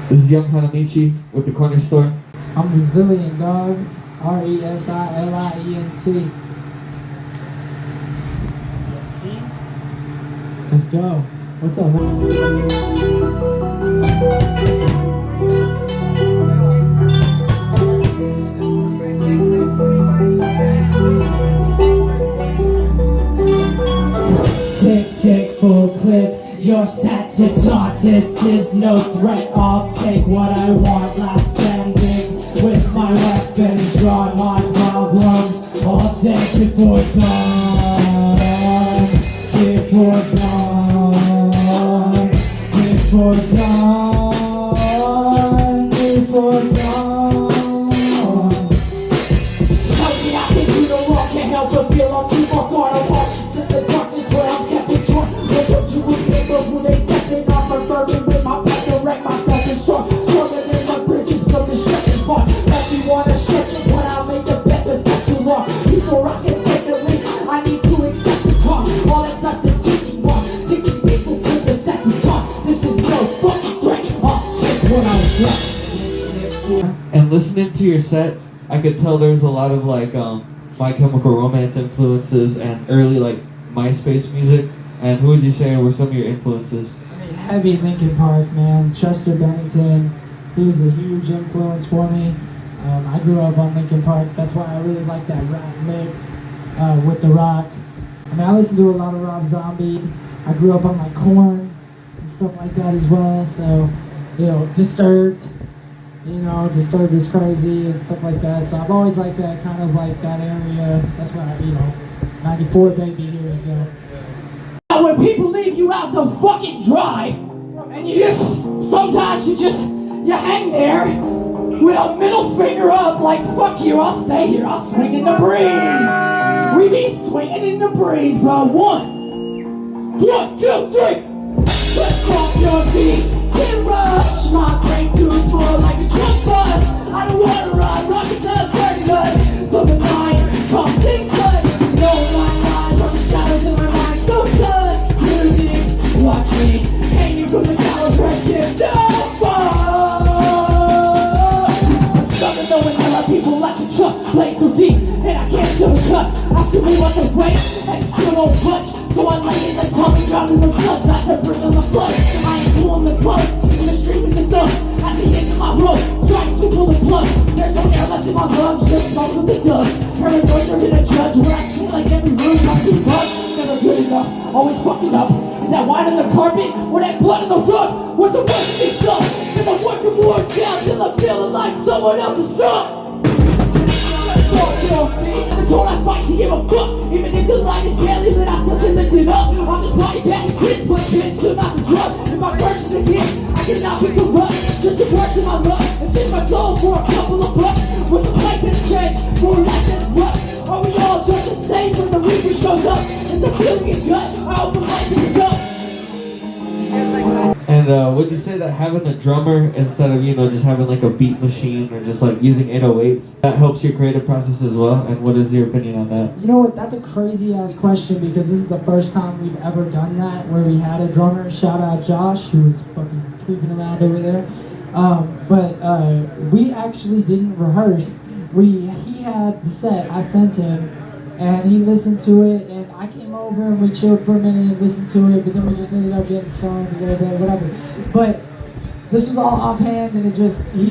This is young Hanamichi with the corner store. I'm resilient, dog. RESILENT. See? Let's go. What's up? Tick, tick, full clip. You're set to talk. This is no threat. I'll take what I want. Last standing with my weapons drawn. My problems all day before dawn. Before dawn. Before dawn. Before dawn. Help me, I can do no wrong. Can't help but feel I'm too far gone apart. Just the darkness where I'm kept in charge. Look up to a paper who they testing off my burden with my passion, wreck myself and strong. Stronger than the bridges from the stretching part. Let me wanna stretch it when I make the best of such too long. Before I can take a leap, I need to accept the call. All that's left is teaching one. Teaching people to the set to talk. This is no fucking threat. I'll take what I want. And listening to your set, I could tell there's a lot of like My Chemical Romance influences and early like MySpace music. And who would you say were some of your influences? I mean, heavy Linkin Park, man. Chester Bennington, he was a huge influence for me. I grew up on Linkin Park. That's why I really like that rap mix with the rock. I mean, I listen to a lot of Rob Zombie. I grew up on like Korn and stuff like that as well. So, you know, Disturbed. Disturbed is crazy and stuff like that. So I've always liked that kind of like that area. That's why, 94 baby here, so. When people leave you out to fucking dry, and sometimes you hang there with a middle finger up like, fuck you, I'll stay here, I'll swing in the breeze. We be swinging in the breeze, bro. One, two, three. Let's off your feet, get rush. My brain goes more like a truck bus. I don't wanna run, rocket to the dirty gut. So the night comes in blood. No line, from the shadows in my mind, so sus. Music, watch me, hanging from the gallows right here. No fun. I'm stuck in knowing a lot of people like to truck, play so deep, and I can't feel the cuts. I still move on the way, and still don't punch. So I lay in the tub and drown in the sludge. I said bring on the flood. I ain't pulling the plug. In the street with the thugs. At the end of my rope, trying to pull the plug. There's no air left in my lungs, just smoke with the dust. Paranoid, they're in a judge where I feel like every room I'm too bugged. Never good enough, always fucking up. Is that wine on the carpet or that blood on the rug? What's the worst thing done? And I'm working more down till I'm feeling like someone else's son. I'm told I fight to give a fuck. Even if the light is barely lit, I still can lift it up. I'm just body back and sits, but shit still not the drug. If I burst it again, I cannot be corrupt. Just to work to my luck and change my soul for a couple of bucks. With the place that's changed, for a life that's rough. Are we all just the same when the reaper shows up? It's a feeling in gut, I open life is up. And would you say that having a drummer instead of just having like a beat machine or just like using 808s, that helps your creative process as well? And what is your opinion on that? You know what, that's a crazy ass question because this is the first time we've ever done that where we had a drummer. Shout out Josh, who was fucking creeping around over there. But we actually didn't rehearse. He had the set, I sent him, and he listened to it, and I came over and we chilled for a minute and listened to it, but then we just ended up getting stoned a little bit, whatever. But this was all offhand, and he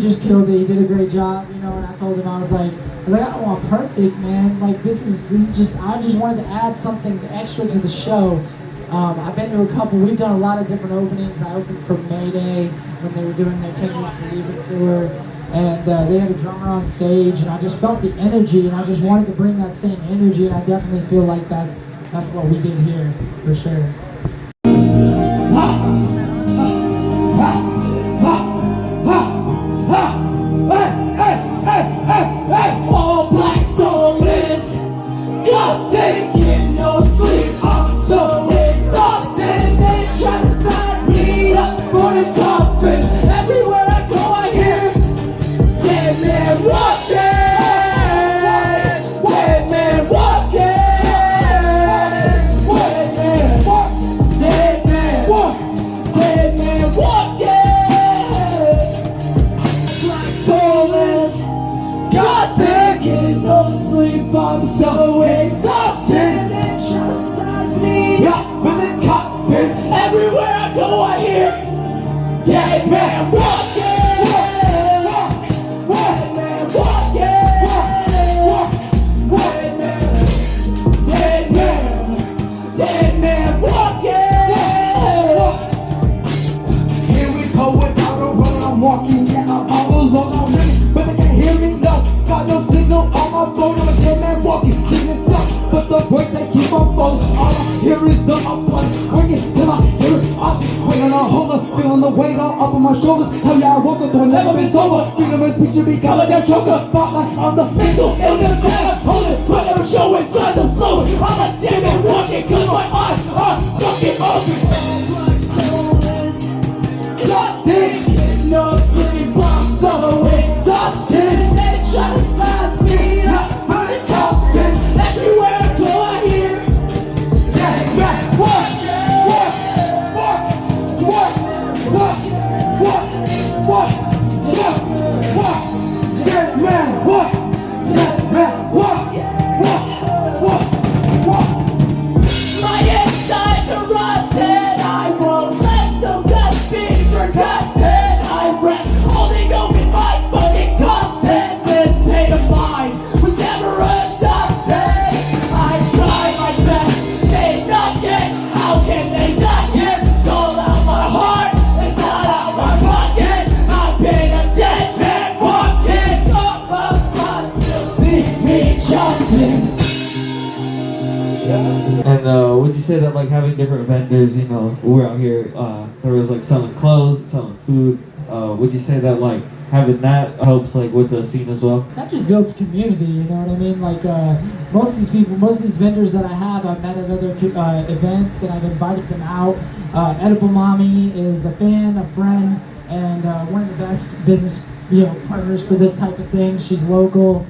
just killed it. He did a great job, and I told him, I was like, I don't want perfect, man. Like this is just, I just wanted to add something extra to the show. I've been to a couple, we've done a lot of different openings. I opened for Mayday when they were doing their Take Me Out and Leave It tour. And they had a drummer on stage, and I just felt the energy, and I just wanted to bring that same energy, and I definitely feel like that's what we did here, for sure. All black soul is nothing, get no sleep, I'm so exhausted, they try to sign me up for the coffin. Everywhere I go I hear dead man walking, dead man walking, dead man walking. so exhausted. They traumatize me. Yeah, feeling confident. Everywhere I go, I hear dead man walking. Dead man walking. Dead man walking. Here we go without a run. I'm walking, yeah, I'm all alone. I'm running, but they can't hear me, no. Got no signal on my phone. I'm a dead man walking, singing stuff, but the voice they keep on phone. All I hear is the applause, ringing till I hear it off. Waiting on a holder, feeling the weight all up on my shoulders. Hell yeah, I woke up, though I never been sober. Freedom is picture become a damn choker. Spotlight on the mental illness that I'm holding, but never showing signs of slowing. I'm a dead man walking, cause my eyes are fucking open. Nothing, no sleep, I'm so exhausted. They try to silence me, I'm burning confident. Everywhere I go, I hear dead man walk. Dead man walk. Dead man walk. My insides are rotten. I won't let the best be forgotten. I'm holding open my fucking content. This pain of mine was never adopted. I try my best, they not get. How can they not get? It's all out my heart, it's not out my pocket. I've been a dead man walking. All my thoughts still see me jumping. And would you say that like having different vendors, you know, we're out here, there was like selling clothes, selling food. Would you say that like having that helps like with the scene as well? That just builds community, you know what I mean? Like most of these people, most of these vendors that I have, I've met at other events and I've invited them out. Edible Mommy is a fan, a friend, and one of the best business partners for this type of thing. She's local.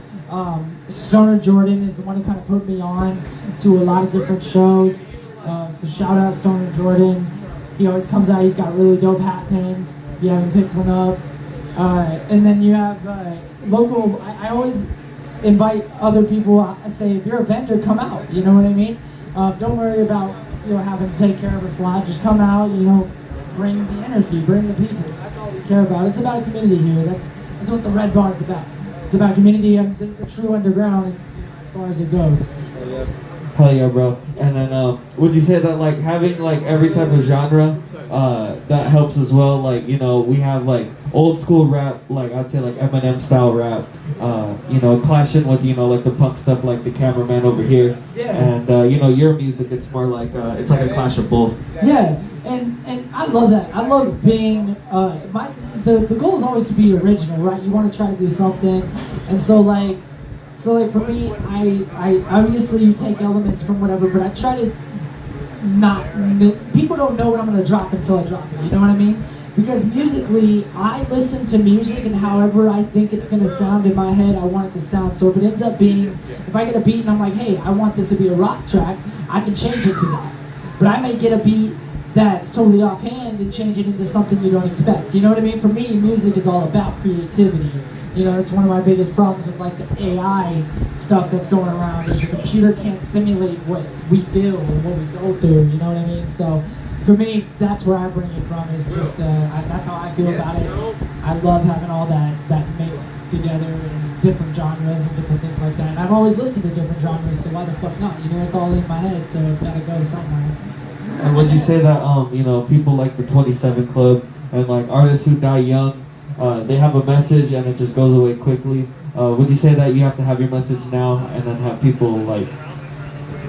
Stoner Jordan is the one who kind of put me on to a lot of different shows. So shout out Stoner Jordan. He always comes out, he's got really dope hat pins. If you haven't picked one up. And then you have local, I always invite other people. I say, if you're a vendor, come out, you know what I mean? Don't worry about having to take care of a slot. Just come out, bring the energy, bring the people. That's all we care about. It's about community here. That's what the Red Barn's about. It's about community, and this is the true underground as far as it goes. Hell yeah, bro. And then would you say that like having like every type of genre that helps as well? Like, we have like old school rap, like I'd say like Eminem style rap, clashing with like the punk stuff, like the cameraman over here. Yeah. And your music, it's more like it's like a clash of both. Yeah, and I love that. I love being the goal is always to be original, right? You want to try to do something, and so like for me, I obviously you take elements from whatever, but I try to people don't know what I'm gonna drop until I drop it. You know what I mean? Because musically, I listen to music and however I think it's gonna sound in my head, I want it to sound. So if it ends up being, if I get a beat and I'm like, hey, I want this to be a rock track, I can change it to that. But I may get a beat that's totally offhand and change it into something you don't expect. You know what I mean? For me, music is all about creativity. It's one of my biggest problems with like the AI stuff that's going around is the computer can't simulate what we feel or what we go through, you know what I mean? So for me, that's where I bring it from, is just, that's how I feel about it. I love having all that mixed together and different genres and different things like that. And I've always listened to different genres, so why the fuck not? It's all in my head, so it's gotta go somewhere. And would you say that, people like the 27 Club and like artists who die young, they have a message and it just goes away quickly? Would you say that you have to have your message now and then have people like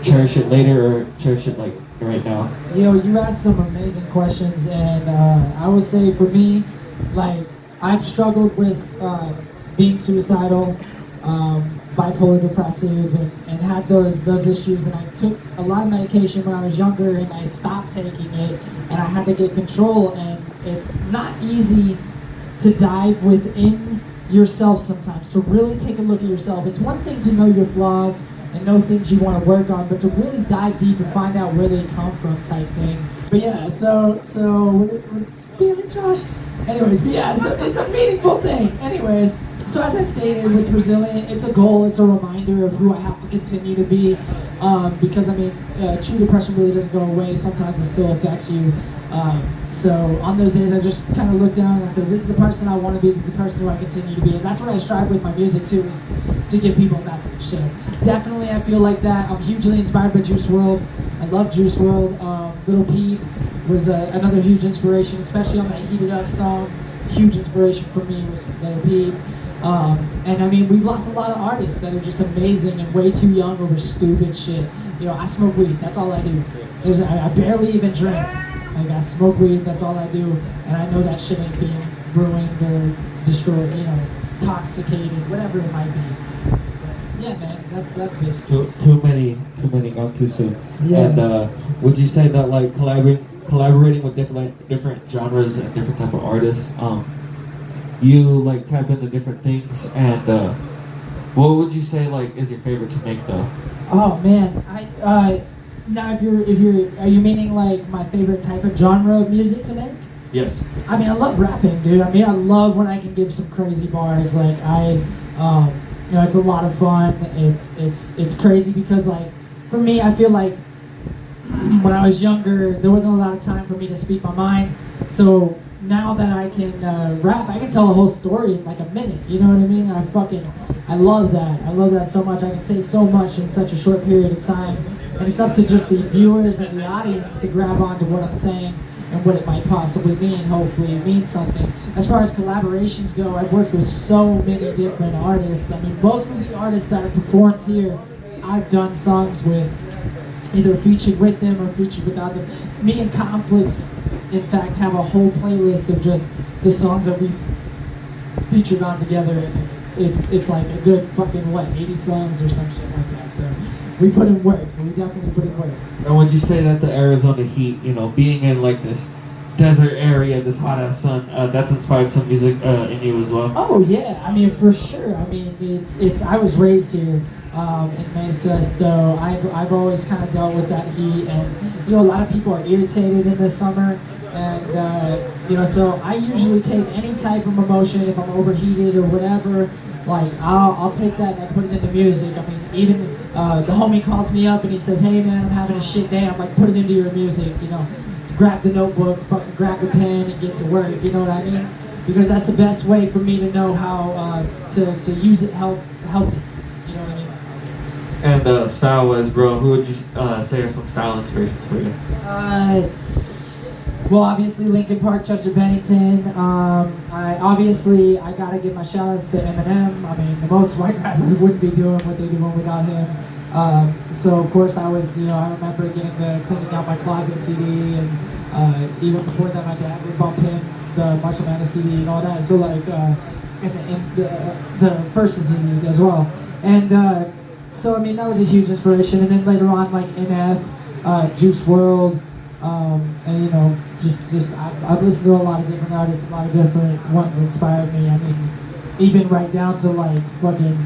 cherish it later, or cherish it like right now? You asked some amazing questions, and I would say for me, like I've struggled with being suicidal, bipolar depressive, and had those issues, and I took a lot of medication when I was younger, and I stopped taking it, and I had to get control, and it's not easy to dive within yourself sometimes, to really take a look at yourself. It's one thing to know your flaws and know things you want to work on, but to really dive deep and find out where they come from type thing. But yeah, so damn it, Josh. Anyways, but yeah, so it's a meaningful thing. Anyways, So as I stated with Resilient, it's a goal, it's a reminder of who I have to continue to be, because I mean, true depression really doesn't go away, sometimes it still affects you. So on those days I just kind of look down and I say, this is the person I want to be, this is the person who I continue to be, and that's what I strive with my music too, is to give people a message. So definitely I feel like that. I'm hugely inspired by Juice WRLD. I love Juice WRLD. Lil Peep was another huge inspiration, especially on that Heated Up song. Huge inspiration for me was Lil Peep. And I mean, we've lost a lot of artists that are just amazing and way too young over stupid shit. You know, I smoke weed, that's all I do. I barely even drink. Like, I smoke weed, that's all I do. And I know that shit ain't being ruined or destroyed, you know, intoxicated, whatever it might be. But yeah, man, that's basically Too many gone too soon. Yeah. And would you say that like collaborating with different genres and different type of artists, you like tap into different things, and what would you say like is your favorite to make though? Oh man, now if you're are you meaning like my favorite type of genre of music to make? Yes. I mean, I love rapping, dude. I mean, I love when I can give some crazy bars. Like you know, it's a lot of fun. It's crazy because like for me, I feel like when I was younger, there wasn't a lot of time for me to speak my mind. So now that I can rap, I can tell a whole story in like a minute. You know what I mean? I love that. I love that so much. I can say so much in such a short period of time. And it's up to just the viewers and the audience to grab onto what I'm saying and what it might possibly mean. Hopefully it means something. As far as collaborations go, I've worked with so many different artists. I mean, most of the artists that have performed here, I've done songs with, either featured with them or featured without them. Me and Complex, in fact, have a whole playlist of just the songs that we've featured on together, and it's like a good fucking 80 songs or some shit like that. So we put in work. We definitely put in work. And would you say that the Arizona heat, you know, being in like this desert area, this hot ass sun, that's inspired some music in you as well? Oh yeah, I mean for sure. I mean it's I was raised here in Mesa, so I've always kind of dealt with that heat, and you know, a lot of people are irritated in the summer, and you know, so I usually take any type of emotion if I'm overheated or whatever. Like I'll take that and I put it into music. I mean, even the homie calls me up and he says, "Hey man, I'm having a shit day." I'm like, "Put it into your music," you know. Grab the notebook, fucking grab the pen, and get to work. You know what I mean? Because that's the best way for me to know how to use it healthy. You know what I mean? And style-wise, bro, who would you say are some style inspirations for you? Well, obviously Linkin Park, Chester Bennington. I gotta give my shout-outs to Eminem. I mean, the most white rappers wouldn't be doing what they're doing without him. So of course I was, you know, I remember getting the Cleaning Out My Closet CD, and even before that my dad would bump him the Marshall Mathers CD and all that. So like, and the first CD as well. And so I mean that was a huge inspiration. And then later on like n.a.p, Juice WRLD, and you know, just I've listened to a lot of different artists, a lot of different ones inspired me. I mean, even right down to like fucking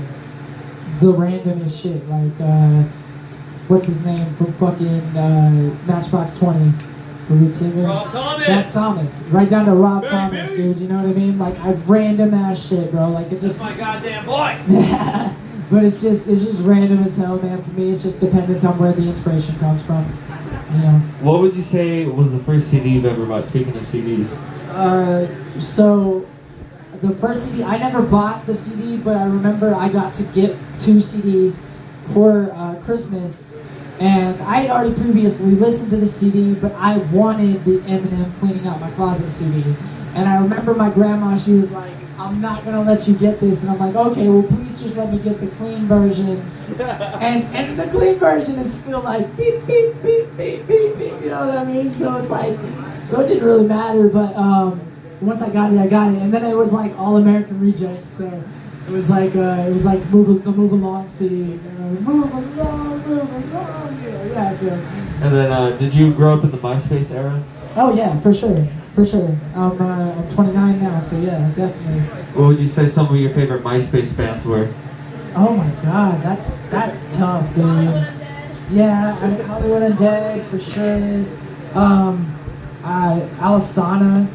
the randomest shit, like what's his name from fucking Matchbox 20, the lead singer? Rob Thomas! Rob Thomas. Right down to Rob Thomas, dude, you know what I mean? Like, random ass shit, bro. Like, it just... That's my goddamn boy! But it's just random as hell, man. For me, it's just dependent on where the inspiration comes from, you know? What would you say was the first CD you've ever bought, speaking of CDs? So... The first CD, I never bought the CD, but I remember I got to get 2 CDs for Christmas, and I had already previously listened to the CD, but I wanted the Eminem Cleaning Out My Closet CD. And I remember my grandma, she was like, "I'm not gonna let you get this," and I'm like, "Okay, well please just let me get the clean version." and the clean version is still like beep beep beep beep beep beep, you know what I mean? So it's like, so it didn't really matter, but once I got it, and then it was like All American Rejects, so it was like Move Along CD, you know, move along, yeah. So. And then, did you grow up in the MySpace era? Oh yeah, for sure. I'm 29 now, so yeah, definitely. What would you say some of your favorite MySpace bands were? Oh my God, that's tough, dude. Yeah, I mean, Hollywood Undead for sure. Alisana.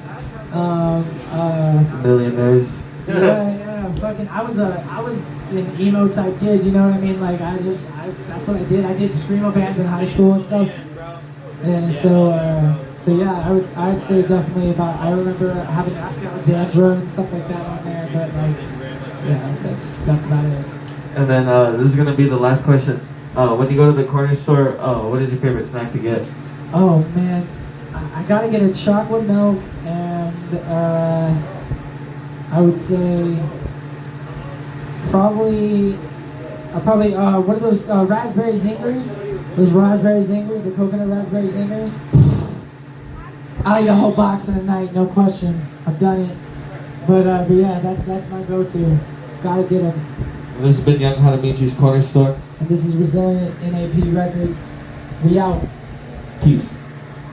Millionaires. Yeah, I was an emo type kid, you know what I mean? Like that's what I did. I did screamo bands in high school and stuff. And so yeah, I would say definitely about. I remember having Ask Alexandra and stuff like that on there, but like, yeah, that's about it. And then this is gonna be the last question. When you go to the corner store, what is your favorite snack to get? Oh man, I gotta get a chocolate milk and I would say probably what are those raspberry zingers? Those raspberry zingers, the coconut raspberry zingers. I'll eat a whole box in a night, no question. I've done it. But yeah, that's my go-to. Gotta get them. This has been Young Hanamichi's Corner Store. And this is Resilient N.a.p. Records. We out. Peace.